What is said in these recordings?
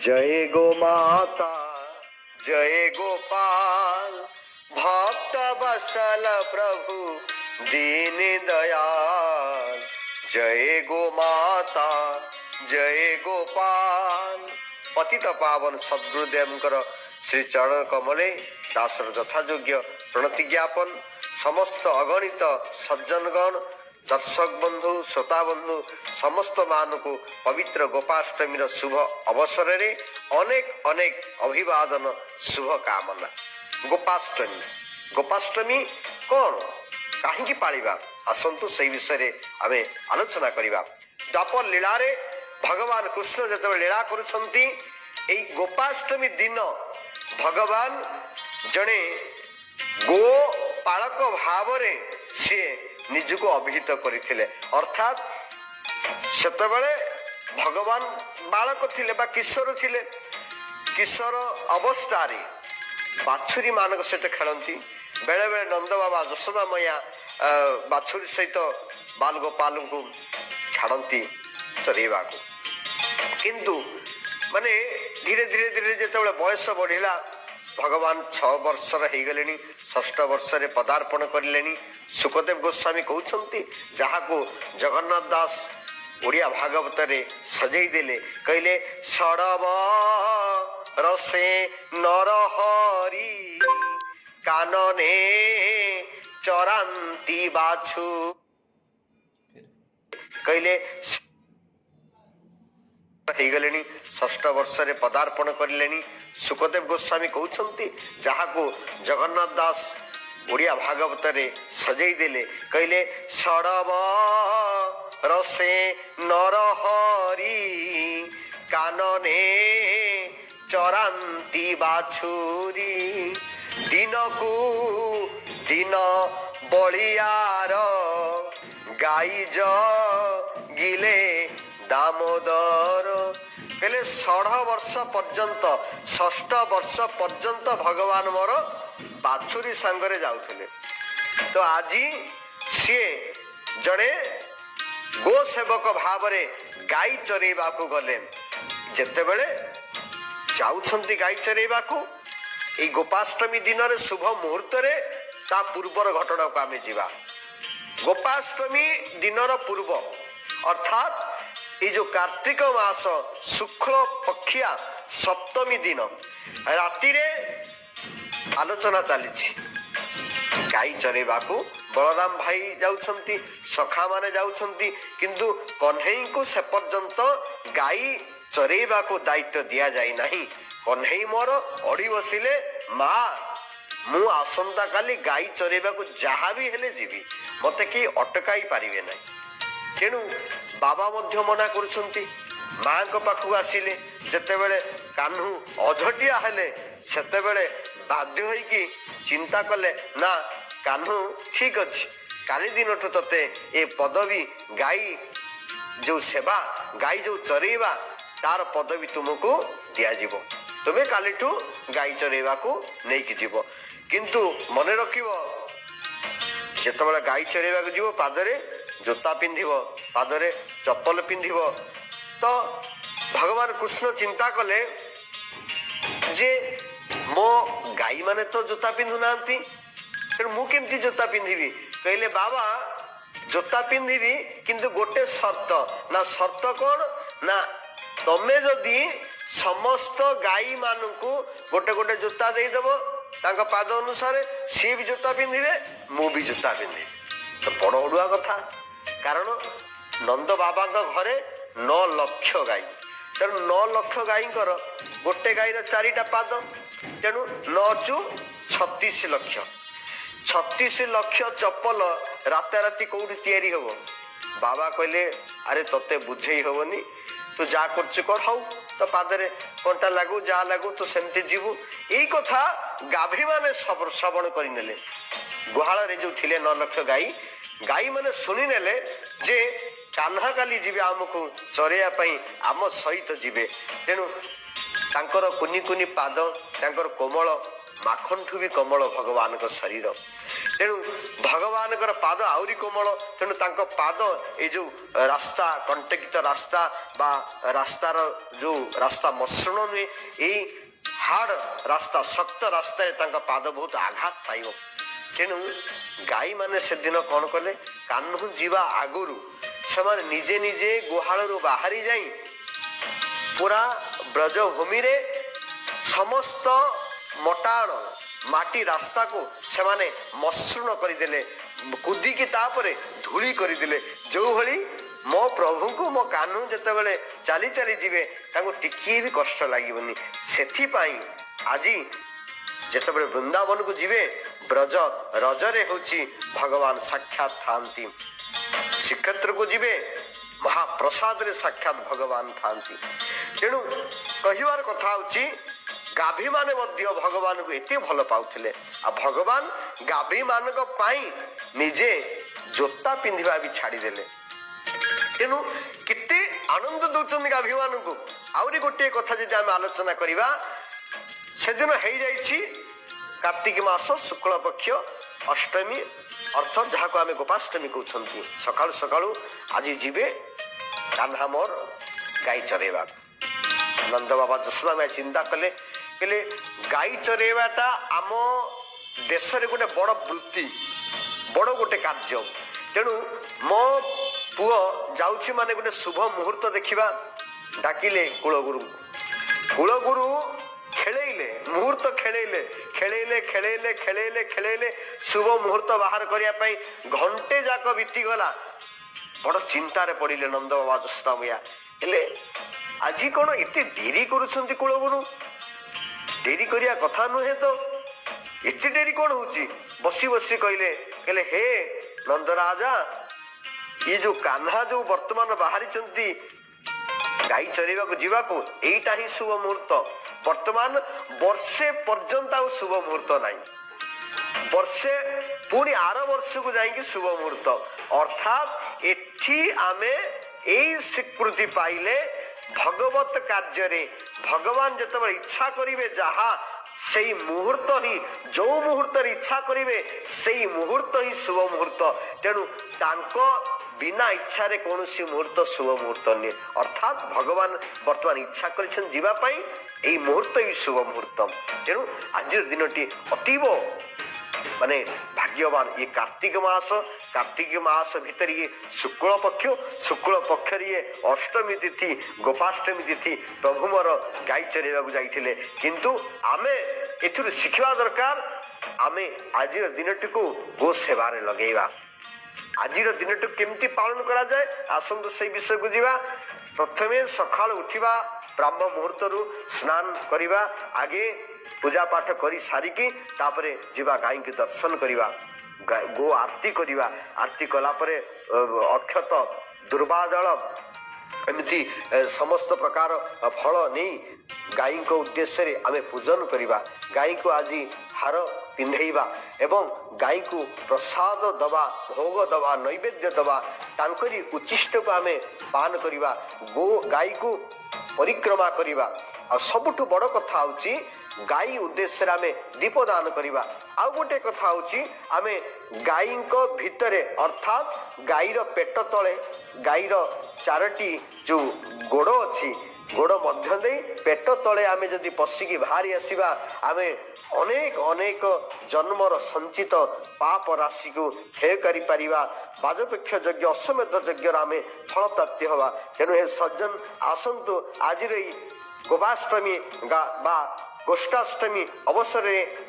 जय गो माता जय गोपाल भक्त वत्सल प्रभु दीन दयाल। जय गो माता जय गोपाल। पतित पावन सद्गुरुदेव श्री चरण कमले दासर यथायोग्य प्रणति ज्ञापन। समस्त अगणित सज्जनगण दर्शक बंधु श्रोता बंधु समस्त मान को पवित्र गोपाष्टमी शुभ अवसर रे अनेक अनेक अभिवादन शुभ कामना। गोपाष्टमी गोपाष्टमी कौन कहीं पालिबा आसंतु से विषय आमे आलोचना करिबा। द्वापर लीला रे भगवान कृष्ण जब लीला करुछंती एई गोपाष्टमी दिन भगवान जड़े गो पालक भाव रे सी निजको अभिहित करथिले। अर्थात सेतबेले भगवान बालक थिले बा किशोर थिले। किशोर अवस्था रे बाछुरी मानक सहित खेलती। बेले बेले नंद बाबा यशोदा मैया बाछुरी सहित बाल गोपाल को छाड़ती चरेवा को। किंतु माने धीरे धीरे धीरे जिते बयस बढ़िला भगवान 6 वर्षर हो गले। 6 वर्ष पदार्पण करले। सुखदेव गोस्वामी कहते जहाँ को जगन्नाथ दास ओडिया भागवत रे सजई देले कहले सड़ब रसे नरहरी कानने चरांती बाछु कहले गले। 6 वर्ष पदार्पण करले। सुखदेव गोस्वामी कहते जहाँ को जगन्नाथ दास ओडिया भागवत रे सजई देले कहले सड़ब रसे नरहरी कानने चरांती बाछुरी दिन को दिन बलियार गाई गिले दामोदर कहले 6 वर्ष पर्यंत 6 वर्ष पर्यंत भगवान मोर बाछुरी सांगरे जाउथिले। तो आज सी जड़े गो सेवक भाव रे गाई चरेबा को गले। जेते बेले जाउछंती गाई चरेबा को ए गोपाष्टमी दिन रे शुभ मुहूर्त रे ता पूर्वर घटना को आमे जीवा। गोपाष्टमी दिनर पूर्व अर्थात ये जो कार्तिक मास शुक्ल पक्षिया सप्तमी दिन राति रे आलोचना चली। गाई चरेबा को बलराम भाई जाउछंती सखा माने जाउछंती किंतु कन्हई को से पर्यंत गाई चरेबा को दायित्व दिया जाय नहीं। कन्हई मोर अड़ी बसिले मा मु आसंता काली गाई चरेबा को जहाँ भी हेले जीवी मते कि अटकाई पारिबे नहीं। तेणु बाबा मध्य मना करुछंती। माँ को पाखु आसिले जेतेबेले कान्हू अझटिया हेले सेतेबेले बाध्य होइकी चिंता कले ना कान्हू ठीक अछि काली दिन ठु तते ए पदवी गाई जो सेवा गाई जो चरेबा तार पदवी तुमको दिया जीवो। तुमे काली ठु गाई चरेबा को नेकी जीवो। किंतु मने रखिबो जेतेबेले गाई चरेबा को जीवो पादरे जोता पिंधिब पादरे चप्पल पिंधिब। तो भगवान कृष्ण चिंता कले जे मो गाई माने तो जोता पिंधु नांती तेणु मु केमती जोता पिंधिबी। कहले बाबा जोता पिंधिबी किंतु गोटे शर्त ना शर्त कौन ना तमे जदि समस्त गाई मानकु गोटे गोटे जोता दे देबो तांका पाद अनुसार सी भी जोता पिंधिबे मु भी जोता पिंधिबी। तो बड़ उड़ुआ कथा कारण नंद बाबा घरे 9 लाख गाई तेणु 9 लाख गाई गोटे गाईर 4टा पाद तेणु 9 चु 36 लाख 36 लाख चप्पल राताराति कौटी तैयारी हबो। बाबा कहले अरे तते बुझेई हबनी तू जा करछ कर हौ तो पादरे कंटा लागू जा लागू तो सेमती जीवु। एई कथा गाभी माने श्रवण करि नेले। गुहाल रे जो थिले 9 लाख गाई गाई माने सुनी नेले जे कान्हा काली जीवे आमको चरेया पई आम सहित जीवे। तेणु तांकर कुनी कुनी पाद तांकर कोमल माखन ठु भी कोमल भगवान को शरीर तेणु भगवान पाद आउरी कोमल तेणु तांको पाद ये जो रास्ता कंटेक्ट रास्ता बा रास्तार जो रास्ता मसृण नुहे यही हार्ड रास्ता शक्त रास्ता तांको पाद बहुत आघात पाइब। तेणु गाई माने से दिन कौन कले कान्हू जीवा आगुरु से निजे निजे गुहालू बाहरी जाई पूरा ब्रजभूमि रे समस्त मोटाण माटी रास्ता को से माने मसृण करदेले कुदिकी तापरे धूली करदेले जो भली मो प्रभु को मो कान्हू जते बेले चली चली जीवे तांको टिकिए भी कष्ट लागिबनी। सेथि पाई आजी जते बेले वृंदावन को जीवे ब्रज रजरे होची भगवान साक्षात थांती श्रीक्षेत्र को जीवे महाप्रसाद रे साक्षात भगवान थांती। तेणु कहिवार कथा होची गाभी माने मध्य भगवान को एते भल पाउथिले आ भगवान गाभी मानक पाई निजे जोता पिंधिबा भी छाड़ी देले। तेणु केते आनंद दउचन गाभी मान को। आउरी गोटे कथा जे आम आलोचना करिबा सेदिन हेई जाईछि कार्तिक मास शुक्ल पक्ष अष्टमी अर्थात जहाँ को आम गोपाष्टमी कहते सकाळु सकाळु आज जीवे कान्हा मोर गाई चरेवा। नंद बाबा जसोदा में चिंता कले कहले गाई चरेवाटा आम देश रे गोटे बड़ वृत्ति बड़ गोटे कार्य। तेणु मो पुओ जाउछि माने गोटे शुभ मुहूर्त देखिबा डाकिले कुलगुरु कुलगुरु खेलेले मुहूर्त खेलेले खेलेले खेलेले खेलेले खेलेले शुभ मुहूर्त बाहर करिया पई घंटे जाक बीती गला। बड़ चिंतार पड़िले नंद बाबा जसोदा मैया हेले आज कौन एते डेरी करुछंती कुलगुरु डेरी करिया कथा नुहे तो एते डेरी कौन होची बसी बसी कहले कहले हे नंदराजा ये जो कान्हा जो वर्तमान बाहरी चंती गाई चरेवा को जीवा को एटा ही शुभ मुहूर्त। वर्तमान वर्षे पर्यंत आ शुभ मुहूर्त नहीं वर्षे पुणी आर वर्ष को जाइए शुभ मुहूर्त अर्थात एठी आमे एई स्वीकृति पाइले भगवत कार्य रे भगवान जतबे इच्छा करिवे जहा सेई मुहूर्त ही जो मुहूर्त इच्छा करिवे सेई मुहूर्त ही शुभ मुहूर्त। तेणु तांको बिना इच्छा रे कौन सी मुहूर्त शुभ मुहूर्त नहीं अर्थात भगवान वर्तमान इच्छा कर जीवा पाई एई मुहूर्त ही शुभ मुहूर्त। तेणु आज दिनटी अतीव माने भाग्यवान ये कार्तिक मास भीतर ये शुक्ल पक्ष ये अष्टमी तिथि गोपाष्टमी तिथि प्रभु मोर गाई चरेवा को जाइथिले किंतु आमे एथुर शिखिबा दरकार आमे आज दिनटी को गो सेवारे लगेइबा। आज दिन केमती पालन करा जाए आसंतु से विषय को जीवा। प्रथमे सकाळ उठिबा ब्राह्म मुहूर्त रु स्नान करिबा आगे पूजा पाठ करी सारिकी तापरे जीवा गाई के दर्शन करिबा गो आरती करिबा आरती कला परे अक्षत दुर्वाजल एमती समस्त प्रकार फल नहीं गाई को उद्देश्य रे आमे पूजन करिबा गाई को आज हार पिंधेइबा एवं गाई को प्रसाद दबा भोग दबा नैवेद्य दबा तांकरी उचिष्ट को आमे पान करिबा गो गाई को परिक्रमा करिबा आ सबुठु बड़ कथा होची गाई उद्देश्य रे आमे दीपदान करिबा। आ गोटे कथा होची आमे गाई को भितरे अर्थात गाईर पेट तले गाईर चारटी जो गोड़ अच्छी गोड़ मध्य दे पेट तले आमे जदि पशिकी बाहरी आसीबा आमे अनेक अनेक जन्मर संचित पाप राशि को क्षय करि परिबा बाजपेक्ष यज्ञ अश्वमेध यज्ञ आमे फल प्राप्ति हवा। तेणु हे सज्जन आसंतु आज गोपाष्टमी बा गोष्ठाष्टमी अवसर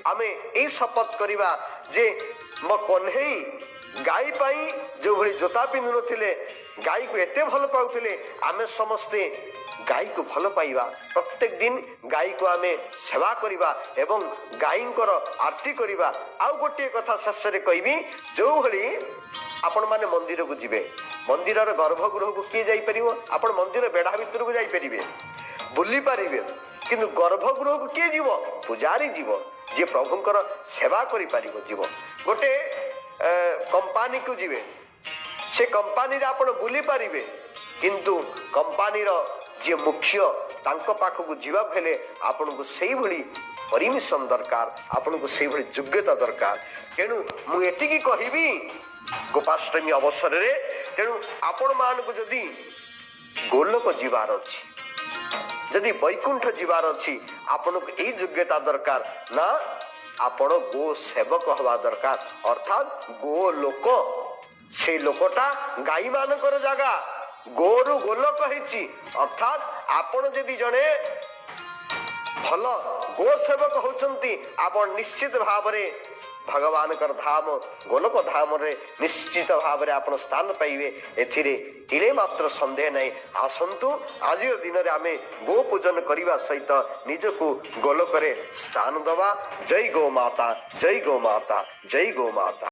आमे ए शपथ करिबा जे मो कन्हई गाई पाई जो भली जोता पिंधु नथिले गाई को एते भल पाउथिले आमे समस्ते गाई को भल पाइबा प्रत्येक दिन गाई को आमे सेवा करिबा एवं गाईंकर आरती करिबा। आउ गोटे कथा शेष रे कहबी जो भली आपण माने मंदिर को जिवे मंदिर गर्भगृह को किए जाई परिबो आपण मंदिर बेढ़ा भितर को जाई परिबे बुली पारिबे किंतु गर्भगृह को किए जीव पूजारी जीव जे प्रभुंकर सेवा करि पारिबो जीव। गोटे कंपनी को जीवे से कंपनी रे आपण बुली पारिबे किंतु कंपनी रो जे मुख्य तांको पाखକୁ ଯିବାକୁ ହେଲେ ଆପଣଙ୍କୁ ସେଇଭଳି परमिशन दरकार, आपनको ସେଇଭଳି योग्यता दरकार। तेणु मु एतिकी कहिबी गोपाष्टमी अवसर रे, तेणु आपण मानक जदि गोलोक जीवार अछि, जदि वैकुंठ जीवार अछि, आपनको एई योग्यता दरकार ना आपण गो सेवक हवा दरकार, अर्थात गो लोक। से लोकटा गाई मानकर जगह गोरु गोलोक होइछि, अर्थात आपण जदि जने भल गो सेवक होचंती, आपण निश्चित भाव रे भगवान कर धाम गोलोक धाम रे निश्चित भाव रे आपण स्थान पाइबे, एथिरे तिले मात्र संदेह नहीं। आसंतु आज दिन रे आमे गो पूजन करने सहित निजको गोलोक रे स्थान दवा। जय गो माता, जय गो माता, जय गो माता।